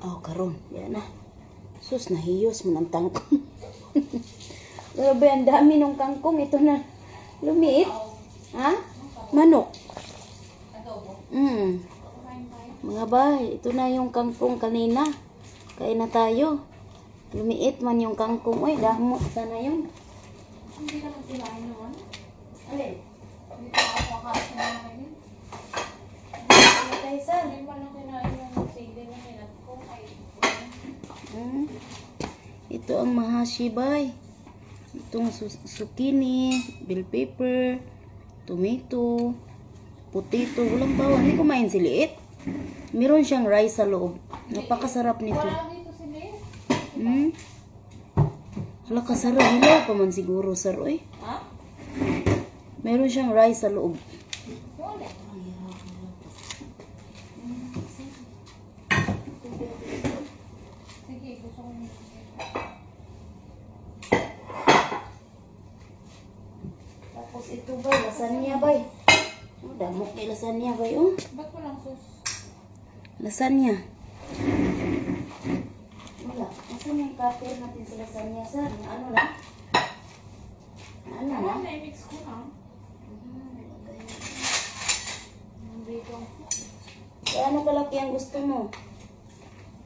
Oh, karon. Yan na. Sus, nahiyos mo ng tangkong. Grabe, ang dami ng kangkong. Ito na. Lumiit. Ha? Manok. Mga bay, ito na yung kangkong kanina. Kain na tayo. Lumiit man yung kangkong. Uy, damo. Sana yun. Hindi ka nagsilain naman. Alin? Hindi ka makakakain na kainin. Ano tayo, sir? Hindi mo lang kinain ng sili na hinat ko. Ay, Ito ang mahashi bay. Itong zucchini, bell pepper, tomato, potato. Walang bawang. Hindi kumain si Liit. Meron siyang rice sa loob. Napakasarap nito. wala dito sili. Hala, kasarap. Hilaw pa man siguro, sir. Oy. Ha? Meron siyang rice sa loob. Wala. Sige, gusto ko nito. Tapos ito bay, lasagna bay. Oh, damok kay lasagna bay. Oh, Ba't walang sus? lasagna. Wala. Asan yung cutter natin sa lasagna, sir? Ano lang? Ano Ano, lang? na-mix ko lang. Ano kalaki ang gusto mo?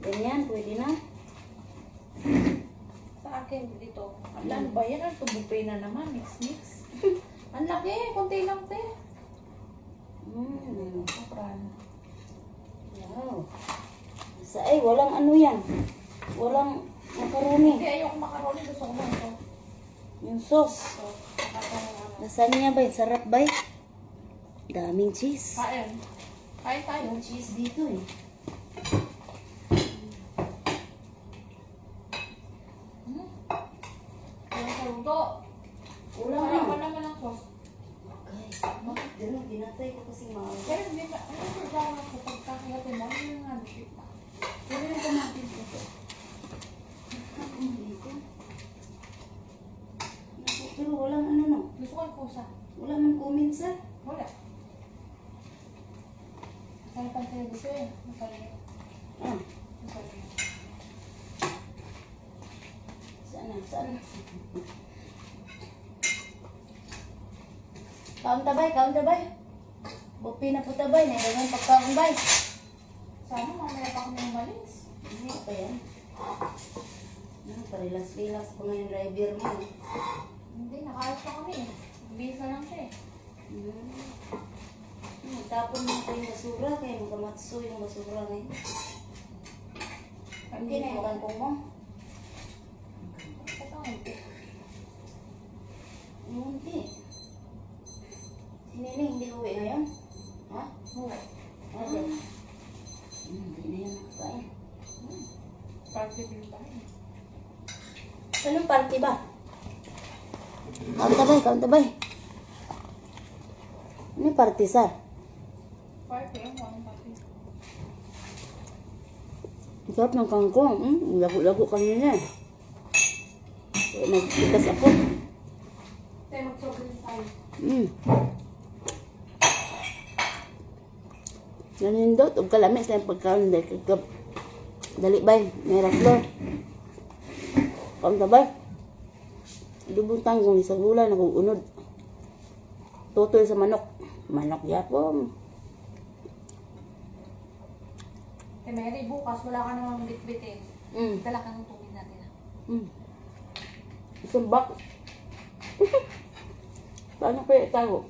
Ganyan, pwede na. Sa akin dito. Ano ba yan? Ang tubupay na naman. Mix. Ang laki. Kunti lang, te. Sobrang. Wow. Ay, walang ano yan. Walang makaroni. Hindi, ayoko makaroni. Gusto ko lang ito. Yung sauce. So, nakakano. Lasagna ba? Sarap ba? Daming cheese. Kain. Kain tayo. Yung cheese dito eh. Yung saludo. Ulang Wala na. pa naman ang sauce. Okay. Bakit ganun? Pinatay ko kasi mga... Pero hindi na. Ano ko ba ako pagkakayatin mo? Ano yung ano? Pero yung kamatis dito. Dito. Pero walang ano no. Gusto ko yung pusa. Wala mang comment sir. Wala. Kaya pang sa'yo dito eh. Masaya. Ah, Masaya. saan? Kaon tabay. Bupi na po tabay. Nailangan pagkaon bay. Sana mamaya pa kami umalis. Hindi pa yan. Parilas-rilas pa nga yung driver mo. Hindi, nakaayos pa kami. Bisa lang siya eh. Tapon mo pa yung basura. Kaya makamatso yung basura ngayon. Okay na yung kangkong mo. Hindi. Si Nene hindi uwi ngayon? Ha? Oo. Okay. Hindi na yan nakakain. Party din tayo. Anong party ba? Kaun tabay. Ano yung party, sir? Party, ang one party. Ang sarap ng kangkong. Lago-lago kanina eh. Kaya nagpitas ako. Tayo mag-sobrang tayo. Nanindot. Huwag kalamit sa pagkaon. Dali bay. May raklor. Kaun tabay. Dubong tanggong sa gulay na kung unod. Tutoy sa manok. Manok yapong. Eh, Mary, bukas wala ka namang bitbitin. Dala ka ng tubig natin. Isang bak. Paano kaya itago?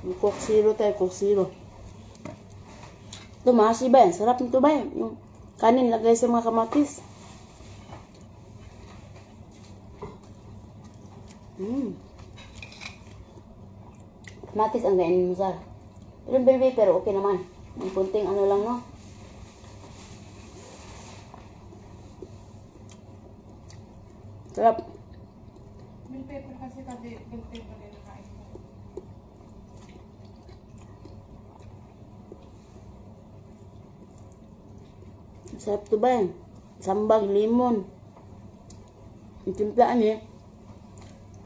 Yung Coke Zero tayo, Coke Zero. Ito, mahasi ba yan? Sarap nito ba yan? Yung kanin lagay sa mga kamatis. Kamatis ang gainin mo, sir. Pero baby, pero okay naman. Yung kunting ano lang, no? Sarap. Bill paper kasi bill paper din nakain ko. Sarap to ba yan? Sambag, limon. Yung timplaan eh.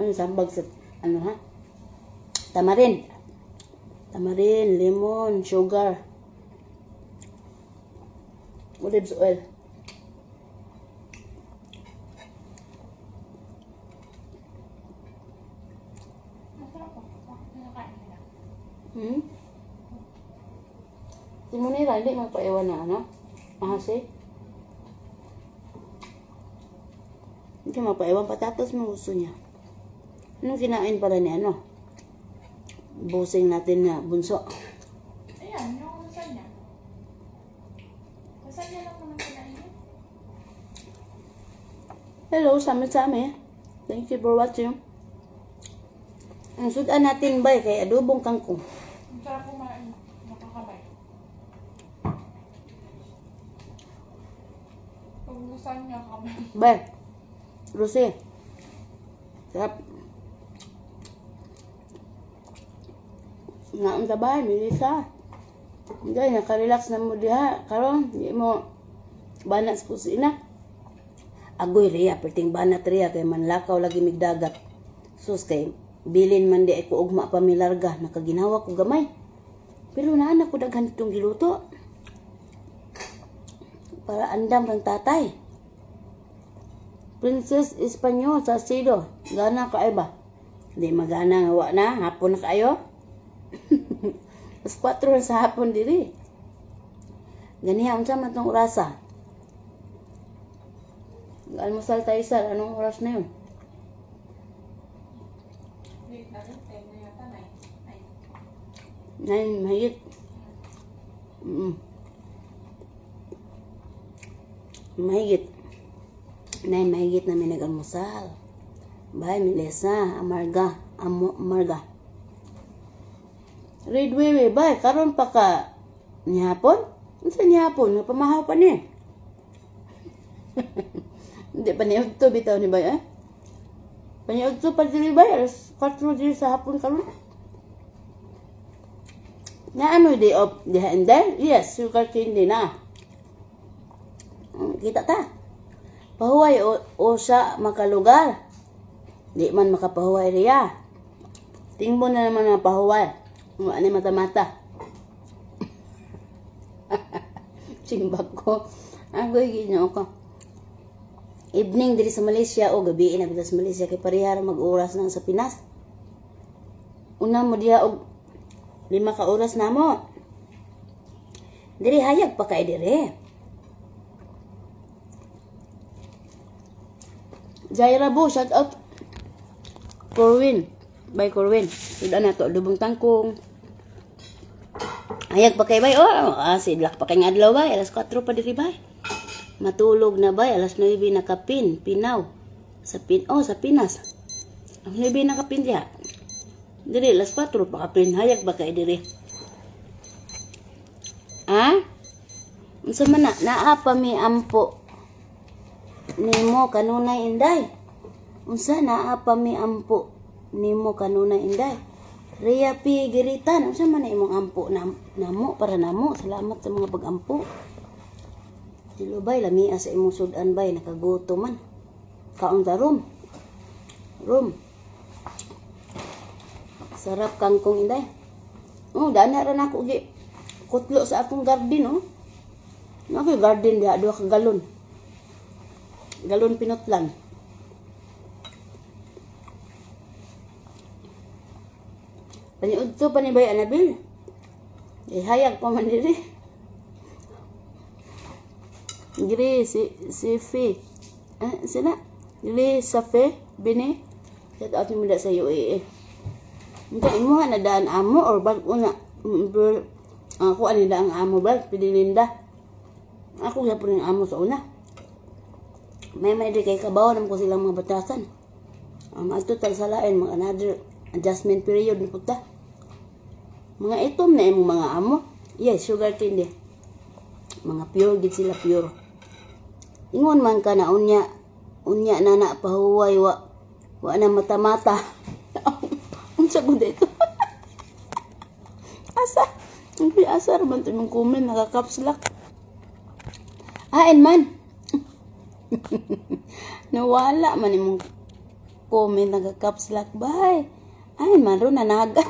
Ano sambag sa, ano ha? Tamarin, lemon, sugar. Olives oil. Masarap po. Kinakain nila. Si Munira, hindi magpaiwan na ano? Ahasi? Hindi magpaiwan patatas mo gusto niya. Anong kinain pala ni ano? Busing natin na bunso. Ayan, yung lasagna. Lasagna lang naman kinain niya. Hello, sami-sami. Thank you for watching. Ang sudan natin ba kay adobong kangkong. Ang sarap kumain. Nakakabay. Pag lasagna kabay. Ba, Rosé. Sarap. Nga ang tabay, Melissa. Hindi, nakarelax na mo diha. Karon, hindi mo banat sa kusina. Agoy riya, perting banat riya, kay manlakaw lagi migdagat. Sus, kay bilin man di ako ugma pa milarga, nakaginawa ko gamay. Pero naanak ko daghan itong giluto. Para andam kang tatay. Princess Espanyol sa Sido. Gana ka ay ba? Hindi magana nga wa na, hapon na kayo. Mas 4 sa hapon diri. Ganiha unsa man tong orasa? Almusal tayo sir, anong oras na yun? Late na rin. 10 na yata. 9 mahigit. Mahigit. 9 mahigit na may nag-almusal. Bye, Melissa. Amarga. Amarga. Red Wewe, bye. Karon pa ka nihapon? Ano sa nihapon? Napamahaw pa niya. Hindi pa niya ito bitaw ni bay, eh? Paniod to pa dili bay, alas 4 dili sa hapon karon. Na ano day of the and then? Yes, sugar candy na. Kita ta. Pahuway o sa makalugar. Di man makapahuway riya. Tingbo na naman ang pahuway. Ano mata-mata. Simbag ko. Agoy ginoo ko. Evening diri sa Malaysia o gabi na diri sa Malaysia kay parehara mag-oras na sa Pinas. Una mo diha og 5 ka oras na mo. Diri hayag pa kay diri. Jaira Bo, shout out. Corwin. Bye Corwin. Sudah na to adobong tangkong. Hayag pa kay bay. Sidlak pa kay nga adlaw bay. Alas 4 pa diri bay. Matulog na bay. Alas 9 nakapin. Pinaw. Sa Pinas. Alas 9 nakapin diha. Diri alas 4 pa kapin. Hayag ba kay diri? Ha? Unsa man na? Naa pa mi ampo. Nimo kanunay inday. Unsa naa pa mi ampo. Nimo kanunay inday. Ria P. Giritan. Unsa man na imong ampo namo para namo. Salamat sa mga pag-ampo. Dilo bay lamia sa imong sudan bay nakaguto man. Kaon ta room. Sarap kangkong inday. Dana ra nako gi kutlo sa akong garden Nako garden diha 2 ka galon. Galon pinutlan. Paniudto pa ni bay Anabil. Hayag pa man diri. Giri si Fe. Sina? Giri sa Fe bini. Shout out mo sa UAE. Hindi mo na daan amo or bag una. Ako anida ang amo bag pidilinda. Ako sa puning amo sa una. May di kay kabaw naman ko silang mga batasan. Ato tagsalain mga another adjustment period ni puta. Mga itom na imong mga amo. Yes, sugar candy. Mga pure gid sila pure. Ingon man ka na unya na pahuway wa na mata-mata. Unsa gud ito? Asa man to mong comment nakakapslak. Hain man. Nawala man imong comment nakakapslak bay. Ay man ro nanaga.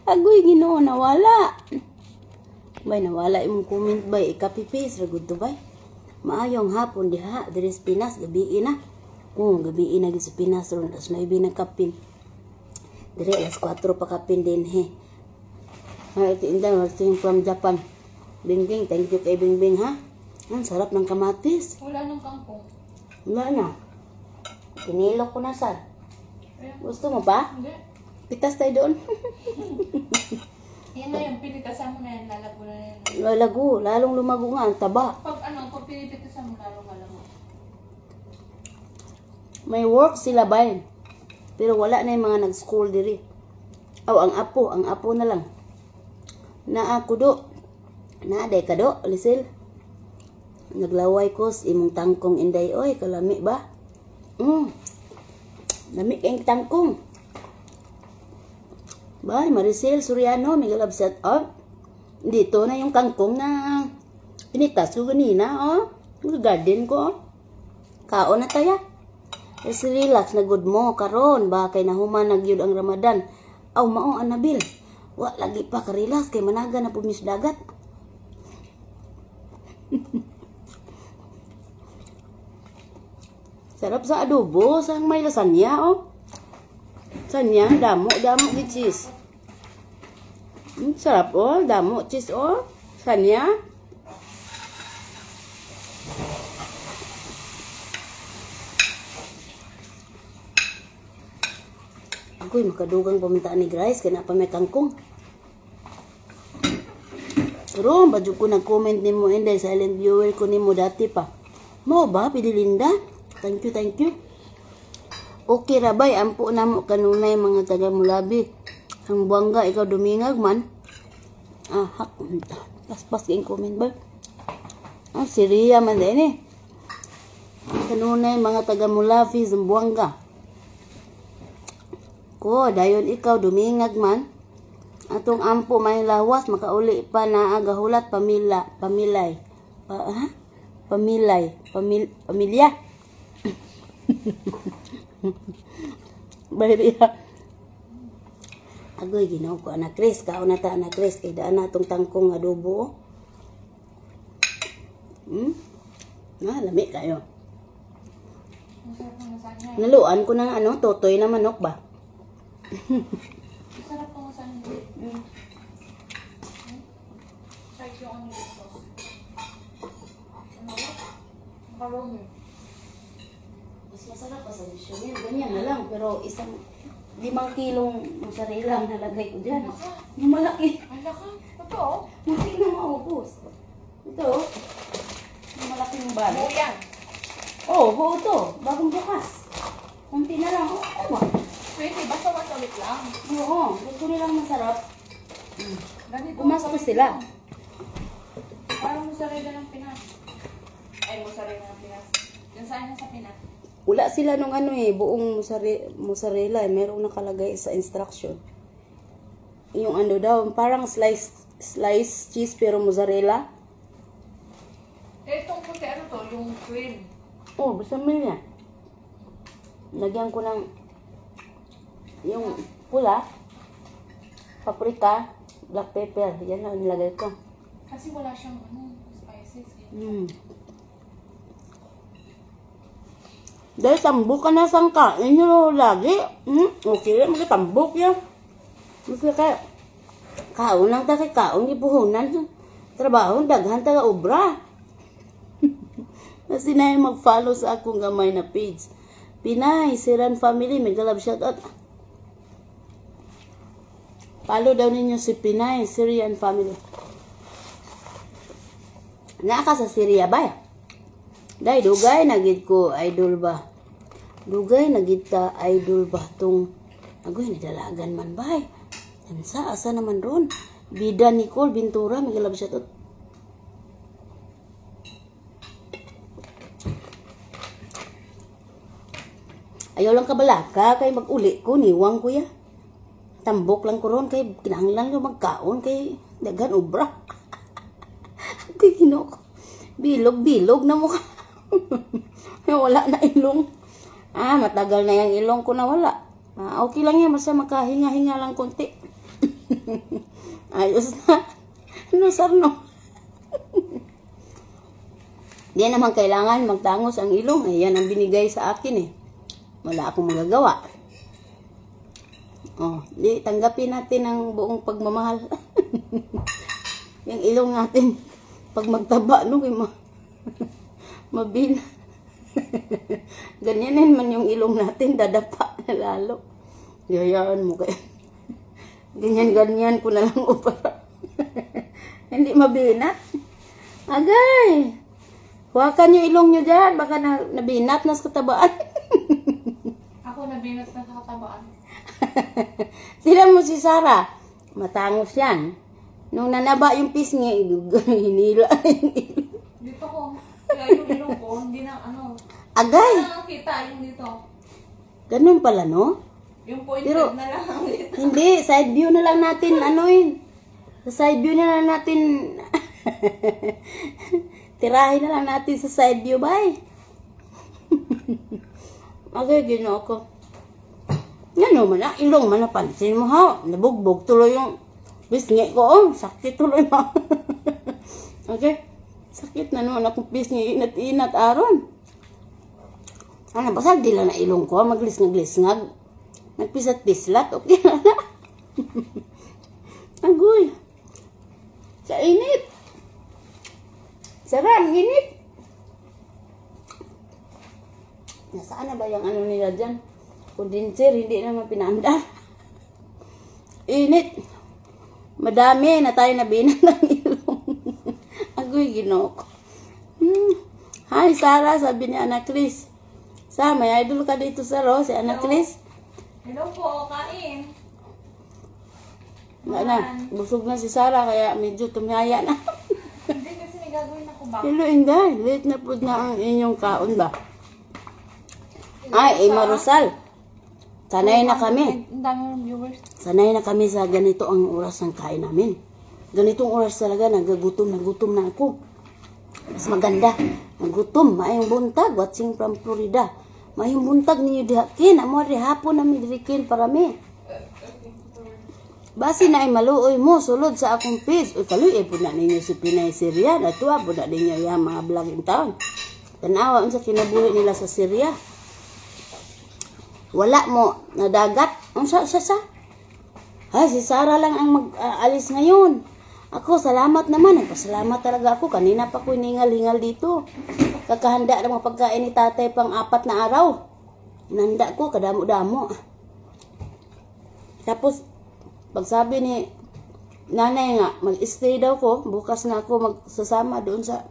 Agoy Ginoo nawala. Bay, nawala imong comment bay. Ika-paste ra gud to bay. Maayong hapon diha. Diri sa Pinas, gabi na. Gabi na sa Pinas ron. Tapos may binagkapin. Diri, alas 4 pa kapin din he. Ito indan, watching from Japan. Bingbing, thank you kay Bingbing ha. Ang sarap ng kamatis. Wala nang kangkong. Wala na. Pinilo ko na sir. Gusto mo pa? Hindi. Pitas tayo doon. Yan na yung pinitasan mo na yan, lalago na yan. Lalago, lalong lumago nga ang taba. Pag pinipitasan mo, lalong lalago. May work sila ba? Pero wala na yung mga nag-school diri. Ang apo na lang. Na ako do. Na day ka do, Lisil. Naglaway ko sa imong tangkong inday. Oy, kalami ba? Lami kayong tangkong. Bye, Maricel Soriano, may galab set up. Dito na yung kangkong na pinitas ko ganina, oh. Garden ko, oh. Kaon na tayo. Let's relax na good mo, karon. Ba kay nahuman nagyud ang Ramadan. Mao, Anabil. Wa lagi pa ka-relax kay managa na pumis dagat. Sarap sa adobo, sang may lasagna, oh. Sanya, damo di cheese. Sarap, oh. Damo, cheese, oh. Sanya. Agoy, makadugang pamuntaan ni Grace. Kaya na pa may kangkong. Pero, badyo ko nag-comment ni mo. Hindi, silent viewer ko ni mo dati pa. Mo ba, Pidilinda? Thank you. Okay rabay, ampo na mo kanunay mga taga Mulabi. Ang buwangga, ikaw dumingag man. Paspas kayong comment ba? Si Ria man din eh. Kanunay mga taga Mulabi, ang buwangga. Ko, dayon ikaw dumingag man. Atong ampo may lawas, makauli pa na agahulat pamilya. Bayriya. Agoy, ginaw ko anak Chris. Kaon na ta anak Chris. Kaya daan na itong tangkong adobo. Lami kayo. Naluan ko ng totoy na manok ba? Sarap po sa hindi. Sarap yung ano dito. Marami. Mas masarap pa sa disyo yan. Ganyan na lang. Pero 5 kilong mozzarella ang nalagay ko dyan. Yung malaki. Ang laki. Ito. Hindi na maubos. Ito. Yung malaking bag. Buo yan. Buo to. Bagong bukas. Kunti na lang. Pwede. Basta masawit lang. Oo. Gusto nilang masarap. Ganito. Pumasok sila. Parang mozzarella ng Pinas. Ay, mozzarella ng Pinas. Yung saan na sa Pinas? Wala sila nung buong mozzarella. Merong nakalagay sa instruction. Yung daw, parang slice cheese pero mozzarella. Itong puti, yung cream. Basta mil yan. Lagyan ko ng yung pula, paprika, black pepper. Yan lang nilagay ko. Kasi wala siyang spices. Dahil tambok ka na sang kain nyo lagi. Okay, magkatambok yan. Kasi kaya, kaon lang ta kay kaon, ipuhunan. Trabaho, daghan taga obra. Kasi na yung mag-follow sa akong gamay na page. Pinay, Siran Family, may galab shoutout. Follow daw ninyo si Pinay, Syrian Family. Naka sa Syria ba? Dahil dugay nagid ko idol ba? Dugay nagid ka idol ba tong agoy nidalagan man ba? Asa naman ron? Bida Nicole Bintura, may galab siya to. Ayaw lang kabalaka kay mag-uli ko, niwang ko ya. Tambok lang ko ron kay kinahanglan ko magkaon kay dagan obra. Kay Ginoo. Bilog na mukha. Wala na ilong. Matagal na yung ilong ko na wala. Okay lang yan, basta makahinga-hinga lang konti. Ayos na. Ano sarno? Di naman kailangan magtangos ang ilong. Ayan ang binigay sa akin eh. Wala akong magagawa. Oh, di tanggapin natin ang buong pagmamahal. Yung ilong natin pag magtaba no mabina. Ganyanin man yung ilong natin, dadapa na lalo. Yayaan mo kayo. Ganyan ko na lang upara. Hindi mabinat. Agay! Huwakan yung ilong nyo dyan. Baka nabinat na sa katabaan. Ako nabinat na sa katabaan. Tignan mo si Sarah. Matangos yan. Nung nanaba yung pisngi, hinila yung ilong. Dito ko. Kaya yung ilong ko, hindi na Agay! Wala nang kita yung dito. Ganun pala, no? Yung pointed Pero, na lang ang dito. Hindi, side view na lang natin, Sa side view na lang natin, tirahin na lang natin sa side view, bye. Okay, ginawa ko. Yan naman na, ilong man napansin mo ha. Nabugbog tuloy yung pisngi ko, sakit tuloy na. Okay, sakit na naman akong pisngi, inat-inat aron. Ano, basag di lang na ilong ko, maglisngag-lisngag. Nagpisat-pislat, okay na na. Agoy. Sa init. Sarang init. Nasaan na ba yung ano nila dyan? Condenser, hindi naman pinaandar. Init. Madami na tayo nabinan ng ilong. Agoy, ginoo ko. Hi, Sarah, sabi ni Ana Chris. Sa, may idol ka dito sa si Ana Chris. Hello po, kain. Na, busog na si Sarah, kaya medyo tumihaya na. Hindi kasi may gagawin ako ba? Hello, Inday. Late na po na ang inyong kaon ba? Ay, Marosal. Sanay na kami. Ang dami ng viewers. Sanay na kami sa ganito ang oras ng kain namin. Ganitong oras talaga, nagutom na ako. Mas maganda. Nagutom, mayong buntag, watching from Florida. Mayong buntag ninyo dihakin, amo ri hapon namin dirikin para mi. Basi na ay maluoy mo, sulod sa akong page. Uy, kaluy, po na ninyo si Pinay Syria. Natuwa po na ninyo yung mga vlogging taon. Tanawa sa kinabuhi nila sa Syria. Wala mo, nadagat. Ang sa. Ay, si Sarah lang ang mag-alis ngayon. Ako, salamat naman. Nagpasalamat talaga ako. Kanina pa ko hiningal-hingal dito. Kakahanda ng mga pagkain ni tatay pang 4 na araw. Nanda ko, kadamo-damo. Tapos, pagsabi ni nanay nga, mag-stay daw ko. Bukas na ako magsasama doon sa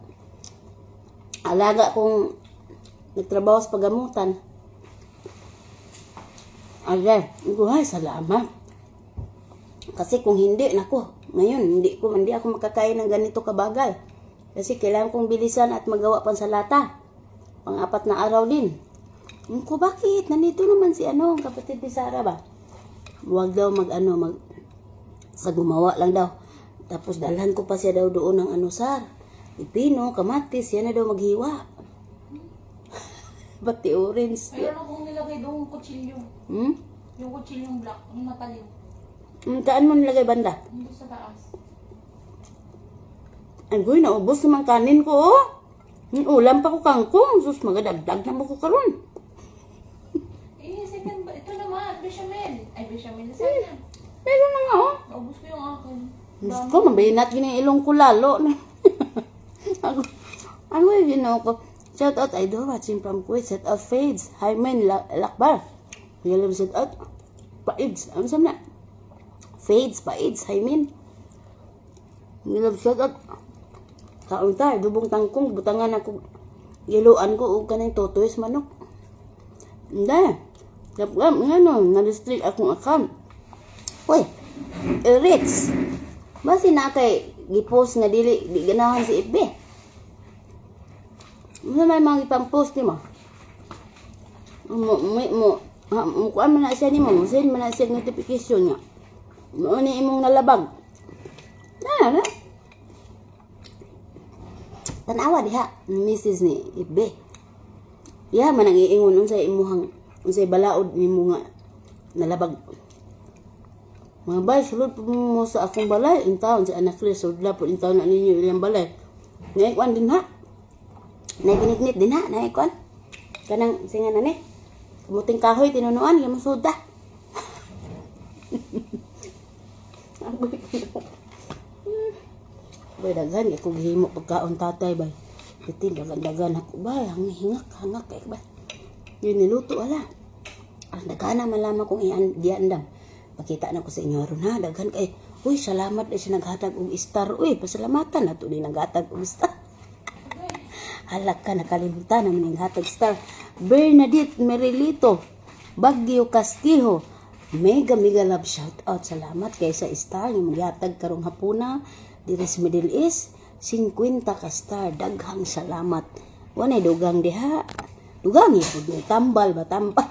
alaga kong nagtrabaho sa pagamutan. Ay, salamat. Kasi kung hindi, nako, ngayon, hindi ako makakain ng ganito kabagal. Kasi kailangan kong bilisan at magawa pansalata. Pang 4 na araw din. Ko, bakit? Nandito naman si kapatid ni Sarah ba? Huwag daw sa gumawa lang daw. Tapos dalhan ko pa siya daw doon ng Sar. Pipino, kamatis, yan na daw maghiwa. Pati orange. Ayun akong nilagay doon kutsilyo. Yung kutsilyong black, yung matalim. Kaan mo nilagay banda? Hindi sa taas. Ay, goy, naubos naman kanin ko, oh. Ulam pa ko kangkong. Sus, magadagdag na mo ko karon. Second ba? Ito naman, bechamel. Ay, bechamel na sana. Meron na nga, oh. Naubos ko yung akin. Gusto ko, mabinat gini ilong ko lalo. Ano yung ginawa ko? Shout out, idol, watching from Kuwait. Shout out, Fades. Hi, men, Lakbar. Ngayon, shout out, Paids. Ano sabi na? Fades, Paids. Hi, men. Ngayon, shout out. Kaon tayo, dubong tangkong, butangan ako, giluan ko, o kanang totoys manok. Hindi. Na-restrict akong account. Uy, Rich. Basi na kay, gipost na di ganahan si FB. Ano may mga ipang-post ni mo? Kuan man na siya ni mo, send man na siya notification niya. Noon ni imong nalabag. Na. Tanawa diha, Mrs. ni Ibe. Ya, manang iingon unsay imuhang, unsay balaod nimo nga nalabag. Mga bay, sulod po mo sa akong balay. Ang taon sa anak Chris, sudla po yung taon na ninyo ilang balay. Naikuan din ha. Naiginit-nit din ha. Naikuan. Kanang singa na ni. Kumuting kahoy, tinunuan, yung masuda. Bay, daghan, kung himo pagkaon tatay, bay. Iti, dagan ako, bay. Hangak, kay bay. Yun niluto, ala. Ang daghan na malaman kong iandam. Pakita na ko sa inyo ron, ha. Daghan kay, uy, salamat na siya naghatag og star. Uy, pasalamatan na ito din naghatag og star. Halak ka, nakalimutan naman yung hatag star. Bernadette Merilito, Baguio Castillo, mega love shout out. Salamat kay sa star yung maghatag karong hapuna diri sa Middle East. 50 ka star, daghang salamat. Wanay dugang diha. Dugang ipod ni tambal ba tambal.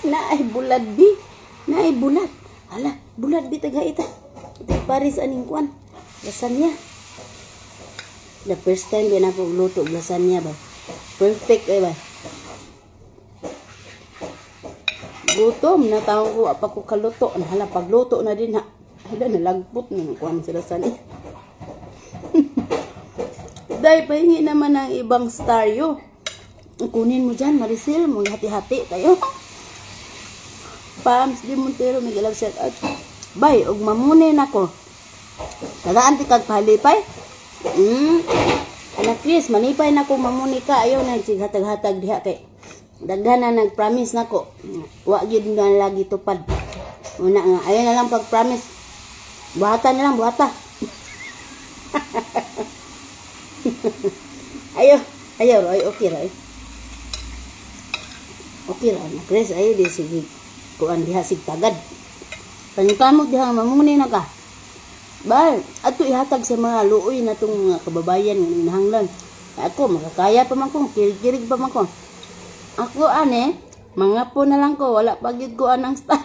Naay bulad bi. Naay bulad. Hala, bulad bi taga ita. Ito Paris aning kwan. Lasagna. The first time din ako luto lasagna ba. Perfect ba. Gutom na taong ko apa ko kaluto. Hala, pagluto na din ha. Hala, nalagpot na kwan sila sani. Dahil pahingi naman ng ibang star yo. Kunin mo dyan, Maricel. Maghati-hati tayo. Pams di Montero, may galag set out. Bay, og mamunay na ko. Tagaan ti kag palipay. Anak Chris, manipay na ko mamunay ka. Ayaw na hatag-hatag diha kay. Daghan na nag-promise na ko. Wa gyud na lagi tupad. Una nga, ayaw na lang pag-promise. Buhata na lang, buhata. Ayaw, ay okay ra. Okay ra, Chris, ayaw di sige. Kuan diha sig tagad. Pangkamot diha mamuni na ka. Bal, ato ihatag sa mga luoy na tong mga kababayan ng nahanglan. Ako makakaya pa man ko, kirig-kirig pa man ko. Ako ane, mga po na lang ko, wala pagyud ko anang star.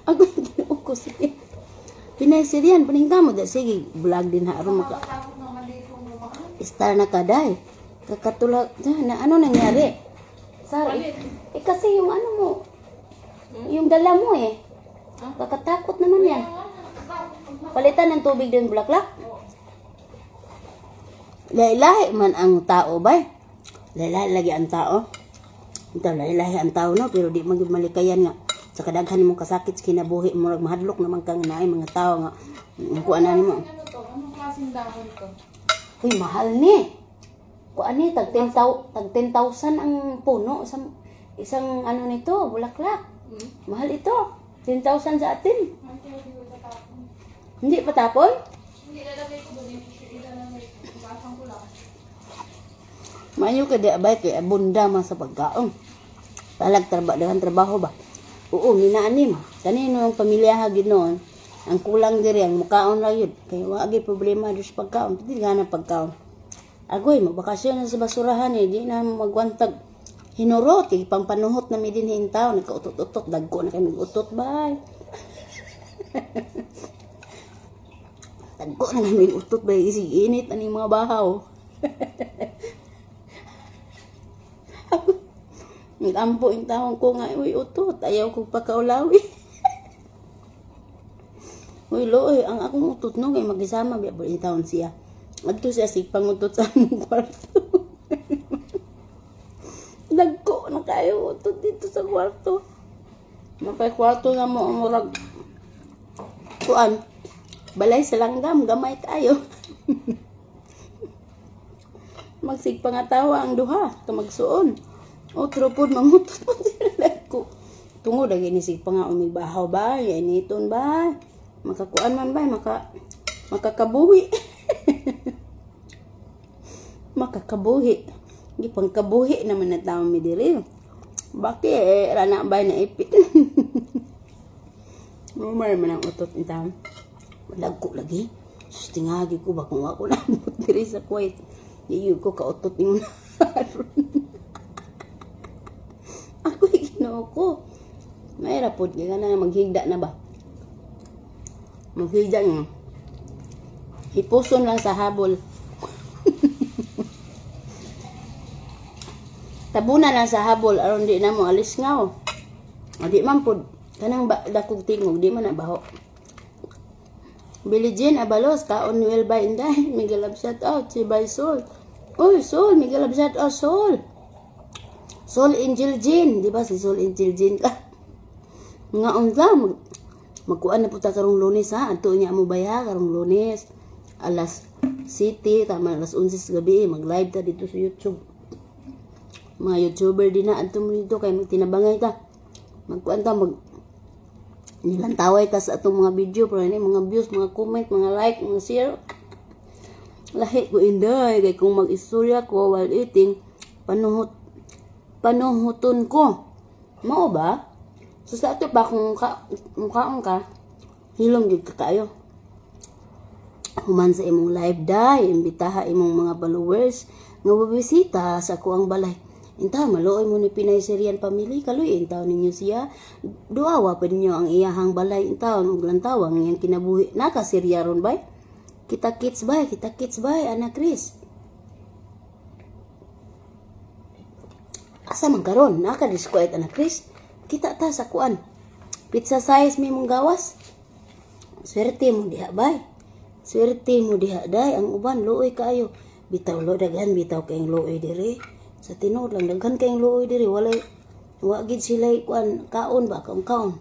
Ako ginuo ko sige. Pinay sirian paningkamo da sige, vlog din ha aron maka. Star na kaday. Kakatulak na ano nangyari? Sar, kasi yung ano mo, yung dala mo eh. Kakatakot naman yan. Palitan ng tubig din bulaklak. Lahi-lahi man ang tao ba? Lahi-lahi lagi ang tao. Ito, lahi-lahi ang tao no, pero di malikayan nga. Sa kadaghan mo kasakit sa kinabuhi mo, mahadlok naman kang naay mga tao nga. Kuan na mo. Ano to? Anong klaseng dahon to? Uy, mahal ni. Kuan ni, tag 10,000 ang puno. Isang ano nito, bulaklak. Mahal ito. 10,000 sa atin. Hindi patapon? Hindi lalagay ko doon. Ilalagay ko. Basang ko lang. Mayo ka di abay kay bunda man sa pagkaon. Talag daghang trabaho ba? Oo, minaanim. Kanino ang pamilya gid noon? Ang kulang diri ang mukaon ra yun. Kay wa gyud problema dos pagkaon. Pati gana pagkaon. Agoy mo bakasyon na sa basurahan eh, di na magwantag hinurot kay pangpanuhot na mi dinhi taw nagkautot-utot dagko na kay utot bay. Dagko na kami utot bay isig init aning mga bahaw. Nag-ampo yung taong ko nga, uy, utot, ayaw ko pakaulawi. Uy, loy, ang akong utot no, kay mag-isama, biya po yung taon siya. Adto siya, sigpang utot sa among kwarto. Dagko na kayo, utot dito sa kwarto. Mapay kwarto nga mo, murag, kuan, balay sa langgam, gamay kayo. Magsigpa nga tawa ang duha, kamagsuon. Otro po, mangutot po sila ko. Tungod, lagi nisig pa nga umibahaw ba? Yainiton ba? Makakuan man ba? Makakabuhi. Makakabuhi. Hindi pang kabuhi naman na tao mi diri. Bakit? Rana ba na ipit? Rumar man ang utot ni tao. Malagko lagi. Sustingagi ko ba kung ako nabot diri sa Kuwait. Iyon ko kautot yung naroon. Ako ikinoo ko. May rapod ka na maghigda na ba? Maghigda nga. Ipuson lang sa habol. Tabunan lang sa habol aron di na mo alis nga o. O di man pod Kanang dakog tingog, di man na baho. Billie Jean Abalos, kaon Noel by Inday. Miguel Love shout out si By Soul. Uy, Soul, Miguel Love shout out Soul. Soul Angel Jean, di ba si Soul Angel Jean ka? Nga unta magkuan na puta karong Lunes ha. Adto niya mo baya karong Lunes. Alas City, tama alas 11 sa gabi, mag-live ta dito sa YouTube. Mga YouTuber din na adto mo dito kay magtinabangay ta. Magkuan ta nilantaway ka sa atong mga video pero ini mga views, mga comment, mga like, mga share. Lahi ko Inday kay kung mag-istorya ko while eating panuhuton ko. Mao ba? So sa ato ba kung mukhaon ka hilong gid ka kayo. Human sa imong live day, imbitaha imong mga followers nga bibisita sa kuang balay. Intaw maluoy mo ni Pinay Syrian family kaluy intaw ninyo siya. Duawa pa ninyo ang iyahang balay intaw ug lantawang iyang kinabuhi. Naka Syria ron bay? Kita kids bay, Ana Chris. Asa man karon? Naka disquiet Ana Chris. Kita ta sa kuan. Pizza size mi mong gawas. Swerte mo diha bay. Swerte mo diha day ang uban luoy kaayo. Bitaw lo daghan bitaw kayong luoy diri. Sa tinuod lang daghan kayong luoy diri walay wa gid sila kuan kaon ba kaon.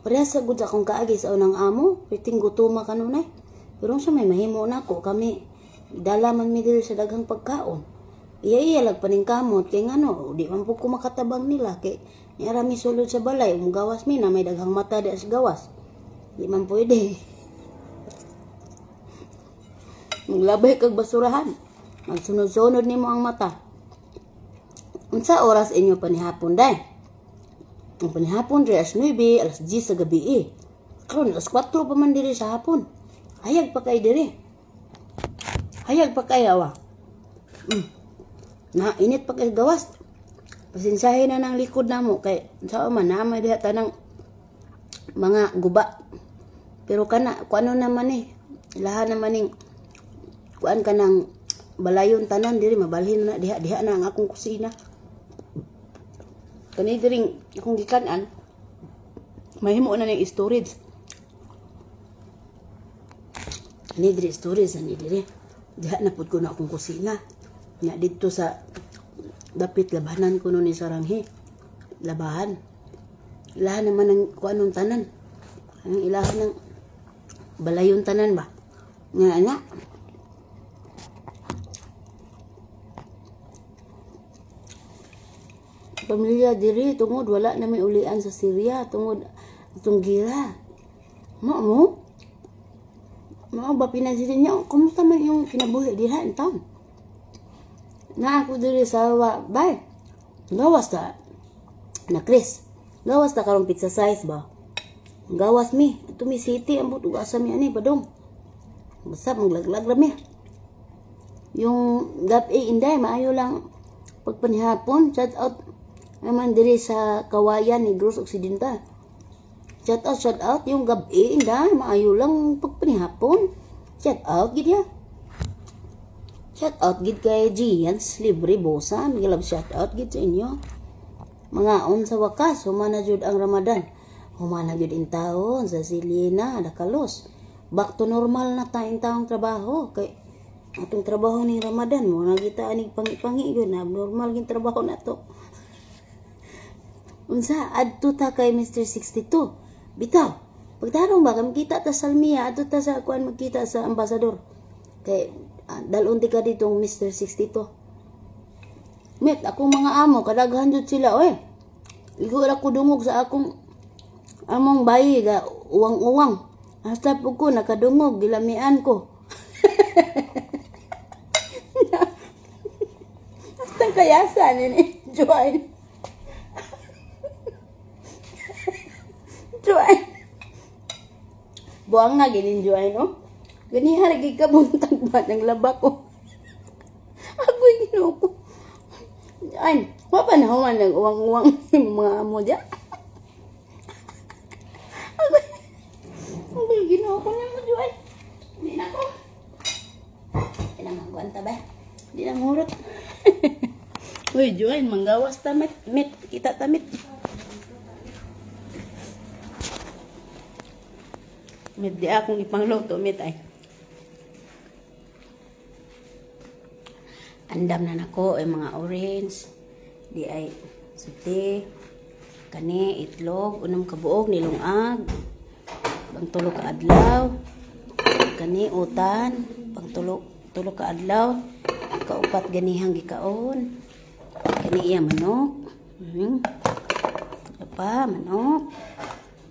Parehas sa gud akong kaagi sa unang amo, piting gutuma kanunay. Pero sa may mahimo nako kami dala man mi diri sa daghang pagkaon. Iya lag paning kamot kay ngano di man pud ko makatabang nila kay ni arami sulod sa balay gawas mi na may daghang mata di sa gawas. Di man pwede. Maglabay kag basurahan. Magsunod-sunod nimo ang mata. Unsa oras inyo panihapon day? Ang panihapon diri alas 9, alas 10 sa gabi Karon alas 4 pa man diri sa hapon. Hayag pa kay diri. Hayag pa kay awa. Na init pa kay gawas. Pasensyahin na ng likod namo kay sa man na may diha tanang mga guba. Pero kana kuano naman ilahan naman ning kuan kanang balayon tanan diri mabalhin na diha na ang akong kusina. Kani diring akong gikanan mahimo na ning storage. Ni diri storage ani diri. Diha na pud ko na akong kusina. Nya dito sa dapit labanan ko ni saranghi. Labahan. Ilahan naman ang kuanon tanan. Ang ilahan ng balayon tanan ba. Nga. Pamilya diri tungod wala na may ulian sa Syria tungod itong gira. Mo ba pinasirin niyo? Kumusta man yung kinabuhi diha in town? Na ako diri sa bay. Gawas ta na Chris. Gawas ta karong pizza size ba? Gawas mi. Ito mi city ang buto asa mi ani padong. Basta maglaglag ra mi. Yung gabi Inday maayo lang pagpanihapon chat out naman diri sa Kawayan Negros Occidental. Shout out yung gabi Inday maayo lang pagpanihapon. Shout out gid ya. Shout out gid kay Giants Libre Bosa, Miguel Love shout out gid sa inyo. Mga on sa wakas humana jud ang Ramadan. Humana jud in taon sa Silina Dakalos. Back to normal na tayong taong trabaho kay atong trabaho ning Ramadan mo nagita anig pangi-pangi yun abnormal gin trabaho na to. Unsa adto ta kay Mr. 62. Bitaw, pagtarong ba kami kita ta Salmia adto ta sa kuan magkita sa ambasador. Kay dalon ti ka ditong Mr. 62. Met akong mga amo kadaghan jud sila oy. Igo ra ko dungog sa akong among bayi ga uwang-uwang. Hasta po ko nakadungog gilamian ko. Hasta kayasan ini join. Join. Buang nga ginin join no. Gani haragi ka buntag ba ng laba ko. Ako Ginoo ko. Ay, wa pa na human ng uwang-uwang mga amo diya. Ako Ginoo ko na mo join. Di na ko. Di na magwanta ba? Di na murot. Uy, join manggawas tamit, mit kita tamit. Mit di akong ipangluto mit ay. Andam na nako ay mga orange. Di ay suti, kani itlog, unang kabuok nilungag. Pang tulo ka adlaw. Kani utan, pang tulo ka adlaw. Kaupat ganihang gikaon. Kani iya manok. Apa manok.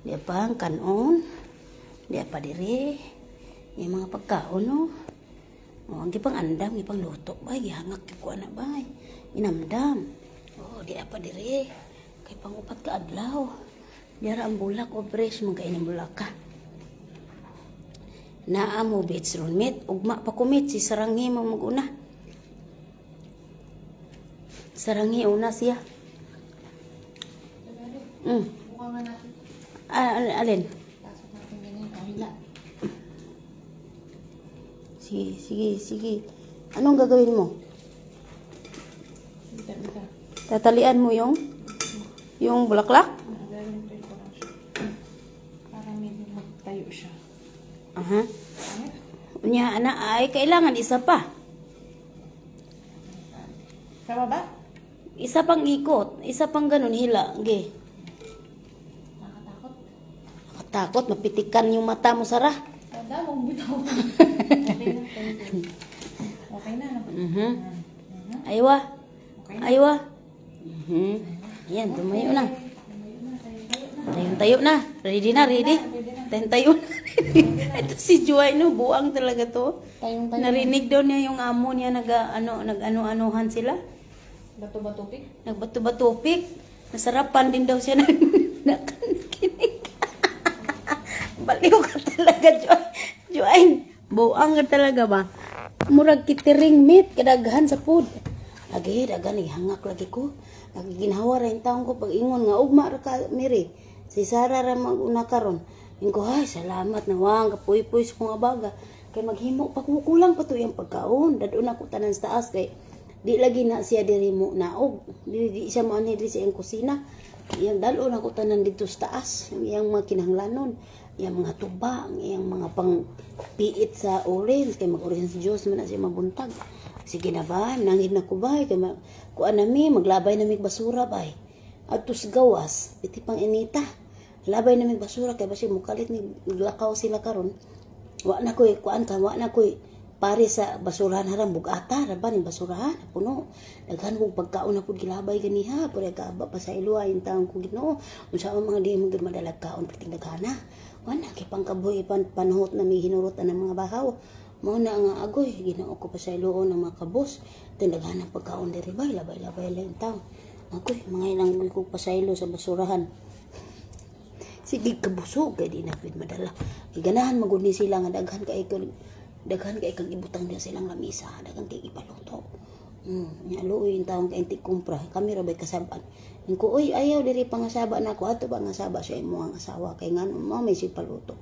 Di pa ang kanon. Di pa diri. Yung mga pagkaon no. Oh, gipang andam, gipang luto bay, gihangak ko ana bay. Inamdam. Oh, di apa diri. Kay pangupat ka adlaw. Diara ang bulak o fresh mong kainin bulak ka. Naa mo beets ron meat, ugma pa kumit si Sarangi mo maguna. Sarangi una siya. Buka nga natin. Alin? Pasok natin ganyan. Kahila. Sige. Anong gagawin mo? Bita. Tatalian mo yung bulaklak? Galing tayo ko lang siya. Para medyo magtayo siya. Aha. Unya, ana, ay, kailangan isa pa. Sa baba? Isa pang ikot. Isa pang ganun, hila. Okay. Nakatakot. Nakatakot, mapitikan yung mata mo, Sarah. Wala, mong bitaw. Okay na. Aywa. Okay na. Aywa. Yan, tumayo na. Tayo na. Ready na, ready. Tayo na. Ito si Joy, no? Buang talaga to. Tayong Narinig daw niya yung amo niya nag-ano-anuhan sila. Bato-batupik. Nagbato-batupik. Nasarapan din daw siya nakinig. Baliw ka talaga, Joy. Buang ka talaga ba? Murag kitering meat, kadaghan sa food. Lagi, dagan, hangak lagi ko. Lagi ginhawa rin taong ko pag ingon nga, ugma ra ka, Miri. Si Sarah ra mag-una karon. Ingko, ay, salamat na wang, kapuy-puy sa kong abaga. Kay maghimo, pakukulang pa to yung pagkaon. Dadun ako tanan sa taas, kay di lagi na siya diri mo naog. Di siya mo ani diri sa iyang kusina. Iyang dalon ako tanan dito sa taas. Iyang mga kinahanglanon. Iyang mga tubang, iyang mga pang piit sa orange. Kay mag-orange juice man na siya mabuntag. Sige na ba, nangid na ko ba? Kay kuan nami, maglabay nami basura ba? Atus gawas, piti pang inita. Labay nami basura kay basi mukalit ni lakaw sila karon. Wa na koy kuan ka, wa na koy pare sa basurahan haram bugata ra ba ni basurahan puno. Daghan kog pagkaon na pud gilabay ganiha, pare kaaba pa sa iluwa yung taong ko Ginoo. Unsa ang mga di magid madalag kaon perting daghana. Wa na kay pangkabuhi panhot na mi hinurutan ng mga bahaw. Mao na nga agoy Ginoo ko pa sa iluon ng mga kabos. Tindaghan ang pagkaon diri bay labay-labay lang taw. Agoy mga ilang ko pasaylo sa basurahan. Sige kabusog kay di na pud madala. Iganahan magud ni sila nga daghan kay kag ibutang niya silang lamisa, daghan kay ipaluto. Aluoy yung taong kay inti kumpra. Kami ra bay kasaban. Ingko oy ayaw diri pangasaba nako ato ba nga saba sa imo ang asawa kay ngano mo may sipaluto.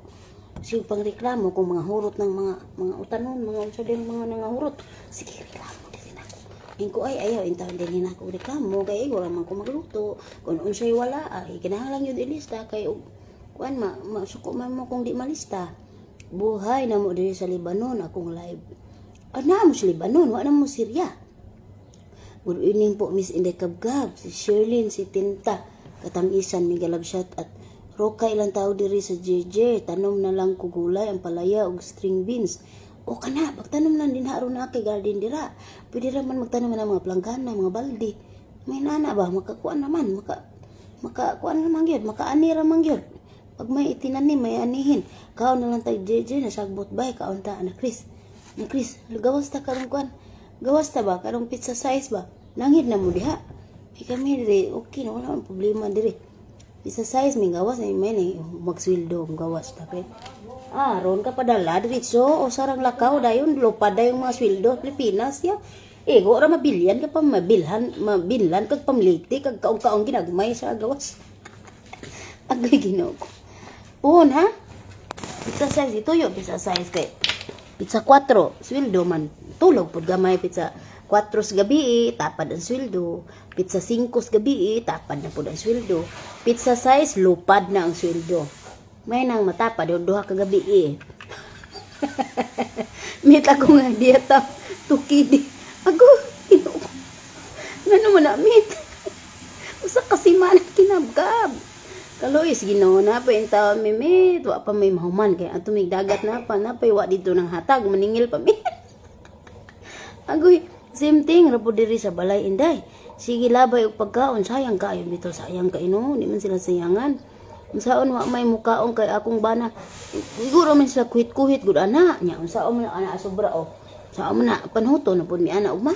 Sige pangreklamo kung mga hurot ng mga utanon, mga unsa din mga nangahurot. Sige reklamo din nako. Ingko ay ayaw intaw din nako reklamo kay wala man ko magluto. Kung unsay wala ay kinahanglan yun ilista kay kuan masuko man mo kung di malista. Buhay na mo diri sa Lebanon akong live. Ana mo sa Lebanon, wa na mo Syria. Good evening po Miss Indekabgab, si Sherlyn, si Tinta, Katamisan, Migalabshat at Roka ilang tao diri sa JJ. Tanom na lang ko gulay, ang palaya ug string beans. O kana, pagtanom lang din haron na kay garden dira. Pwede ra man magtanom ng mga planggana, mga baldi. May nana ba makakuan naman, makakuan naman gyud, makaani ra man gyud. Pag may itinanim, may anihin. Kaon na lang tayo JJ, nasagbot bay, kaon ta, na Chris. Na Chris, gawas ta karong kuan. Gawas ta ba? Karong pizza size ba? Nangid na mo diha. Ay kami diri, okay na, wala ang problema diri. Pizza size, may gawas, may magswildo, gawas ta. Okay? Ron ka padala, diritso, o sarang lakaw, dayon, lupad dayong mga swildo, Pilipinas, ya. Ego, ora mabilyan ka pa, mabilhan, kag pamliti, kag kaong-kaong ginagmay sa gawas. Agay Ginoo ko. Puhon ha? Pizza size ito yung pizza size kay pizza 4 sweldo man tulog pud gamay pizza 4 sa gabi tapad ang sweldo, pizza 5 sa gabi tapad na pud ang sweldo, pizza size lupad na ang sweldo. May nang mata pa duha ka gabi eh. Meet ako nga dieta tukidi. Ako, ngano man na meet. Usa kasi man kinabgab. Kalois Ginoo na pa entaw mi meet, wa pa may mahuman kay ato mig dagat na pa wa dito nang hatag maningil pa mi. Agoy, same thing ra po diri sa balay inday. Sige labay og pagkaon, sayang kayo dito, sayang kay no, di man sila sayangan. Unsaon wa may mukaon kay akong bana. Siguro man sila kuhit-kuhit gud ana nya. Unsaon man ana sobra o. Saan man na panhuto na pud mi ana ugma.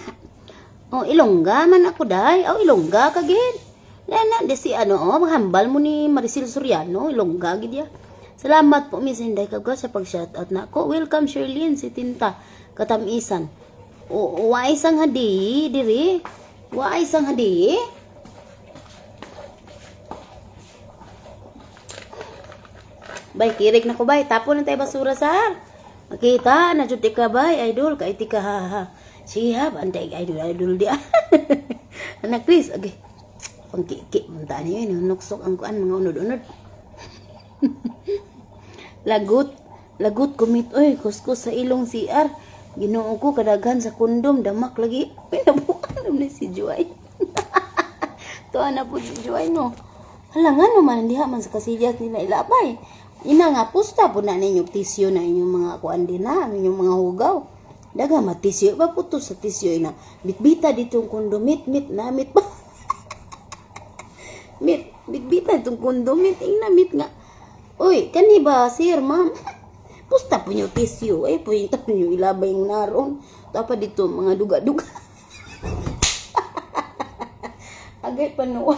Oh, Ilongga man ako day. Oh, Ilongga ka gid. Nana de si ano maghambal mo ni Maricel Soriano, Ilongga gid ya. Salamat po Miss Inday kagka sa pag-shoutout nako. Welcome Sherlyn si Tinta Katamisan. O wa isang hadi diri. Wa isang hadi. Bay, kirik na ko bay. Tapon na tayo basura sar. Makita na jud ka bay, idol. Kay tika ha. Siya, bantay idol dia. Anak Chris, okay. Pangkiki, munta niyo yun. Nuksok ang kuan, mga unod-unod. Lagot kumit. Oy, kuskus sa ilong CR. Ginoo ko kadaghan sa kondom. Damak lagi. Pinabukan naman si Joy. Tuwa na po si Joy, no. Halangan naman, hindi man sa kasiyas nila ilapay. Ina nga pusta po na ninyong tisyo na inyong mga kuan din na, inyong mga hugaw. Daga matisyo ba puto sa tisyo ina. Bitbita ditong kondomit, mit pa. Bitbita itong kondomit, mit nga. Uy, kani ba sir, ma'am? Pusta po nyo tisyo, po yung tapo nyo ilabay yung naroon. Tapa dito mga duga-duga. Agay panuwa.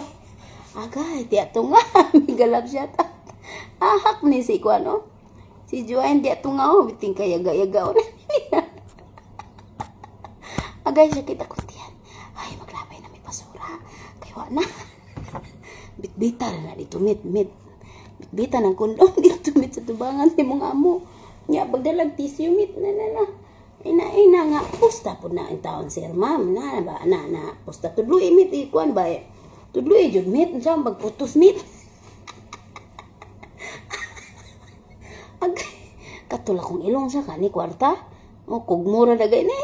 Agay, tiyato nga. Migalap siya ta. Ahak ni si ko ano. Si Joanne dia tungao biting kayaga-yaga on. Agay siya kita kuntian. Ay maglabay na may basura. Kay wa na. Bitbita na dito mit. Bitbita ng kondom dito mit sa tubangan ni mong amo. Nya pagdalag tissue mit na. Ina nga pusta pud na ang taon sir ma'am na pusta tudloy mit ikuan ba. Tudloy jud mit unsa pagputos mit. Katula kong ilong sa kani kwarta. O kugmura dagay ni.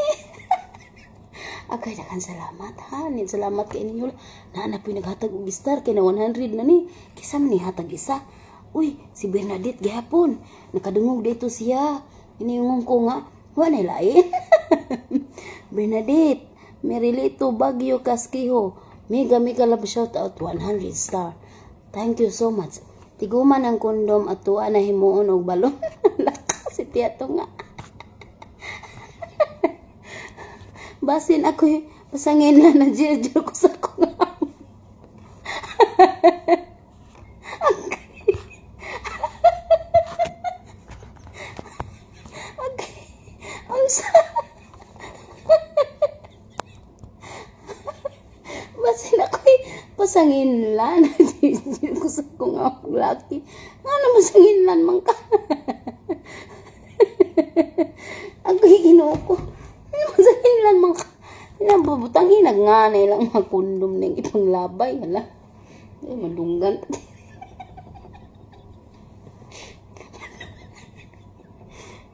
Agay dakan salamat ha. Salamat kay ninyo. Na pinaghatag og star kay na 100 na ni. Kisa man ni hatag isa. Uy, si Bernadette gihapon. Nakadungog dito siya. Iniingon ko nga, wa na lain. Bernadette, Merilito Baguio Casquijo. Mega love shout out 100 star. Thank you so much. Tiguman ang kondom at tuwa na himuon og balon. Si tiyato nga. Basin ako pasangin na jir ko sa kong okay. Basin ako pasangin lan jir ko sa kong laki. Ano masangin lan man ka? Ako Ginoo ko. Sa hinlan mga pinababutang hinagngana lang mga kondom ng ipanglabay. Hala. Ay, madunggan.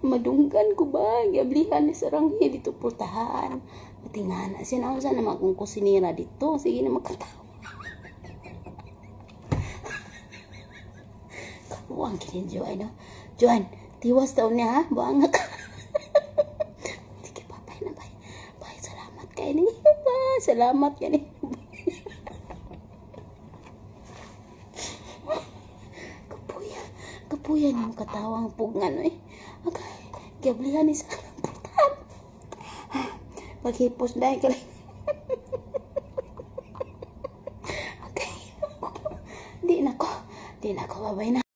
Madunggan ko ba? Gablihan ni saranghe dito putahan. Matingana. Sinaw sa naman kung kusinira dito. Sige na magkatawa. Kapuang kinin Joanne. No? Joanne, tiwas taon niya ha. Buanga ka. Salamat yan. Kapuyan yung katawang pugngan eh. Okay. Gablihan ni sa putan. Paghipos dahil ka lang. Okay. Di na ko. Babay na.